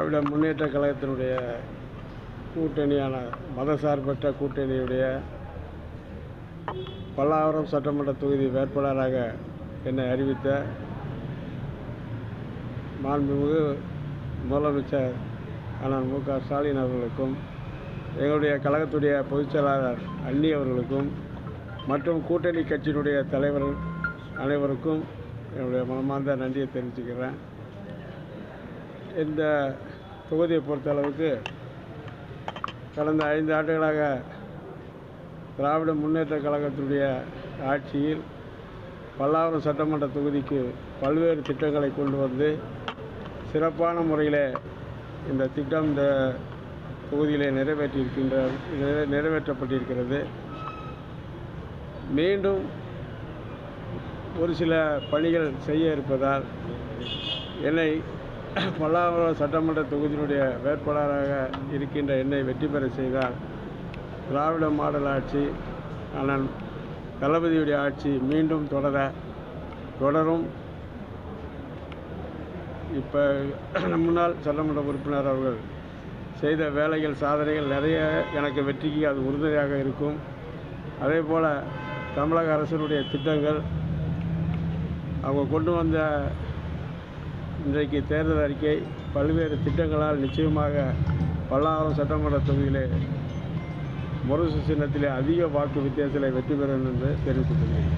திராவிட முன்னேற்ற கழகத்தினுடைய கூட்டணியான மதசார்பற்ற கூட்டணியுடைய பல்லாவரம் சட்டமன்ற தொகுதி வேட்பாளராக என்னை அறிவித்த மாண்புமிகு முதலமைச்சர் அண்ணன் மு.க. ஸ்டாலின் அவர்களுக்கும், எங்களுடைய கழகத்துடைய பொதுச்செயலாளர் அன்னி அவர்களுக்கும் மற்றும் கூட்டணி கட்சியினுடைய தலைவர் அனைவருக்கும் என்னுடைய மனமார்ந்த நன்றியை தெரிவிச்சுக்கிறேன். இந்த தொகுதியை பொறுத்தளவுக்கு கடந்த 5 ஆண்டுகளாக திராவிட முன்னேற்ற கழகத்தினுடைய ஆட்சியில் பல்லாவரம் சட்டமன்ற தொகுதிக்கு பல்வேறு திட்டங்களை கொண்டு வந்து சிறப்பான முறையில் இந்த திட்டம் இந்த தொகுதியிலே நிறைவேற்றப்பட்டிருக்கிறது. மீண்டும் ஒரு சில பணிகள் செய்ய இருப்பதால் என்னை பல்லாவரம் சட்டமன்ற தொகுதியினுடைய வேட்பாளராக இருக்கின்ற என்னை வெற்றி பெற செய்தால் திராவிட மாடல் ஆட்சி அண்ணன் தளபதியுடைய ஆட்சி மீண்டும் தொடரும். இப்போ முன்னாள் சட்டமன்ற உறுப்பினர் அவர்கள் செய்த வேலைகள் சாதனைகள் நிறைய எனக்கு வெற்றிக்கு அது உறுதுணையாக இருக்கும். அதே போல் தமிழக அரசினுடைய திட்டங்கள் அவங்க கொண்டு வந்த இன்றைக்கு தேர்தல் அறிக்கை பல்வேறு திட்டங்களால் நிச்சயமாக பல்லாவரம் சட்டமன்ற தொகுதியிலே முரசு சின்னத்திலே அதிக வாக்கு வித்தியாசத்தில் வெற்றி பெறும் என்று தெரிவித்துக் கொள்கிறேன்.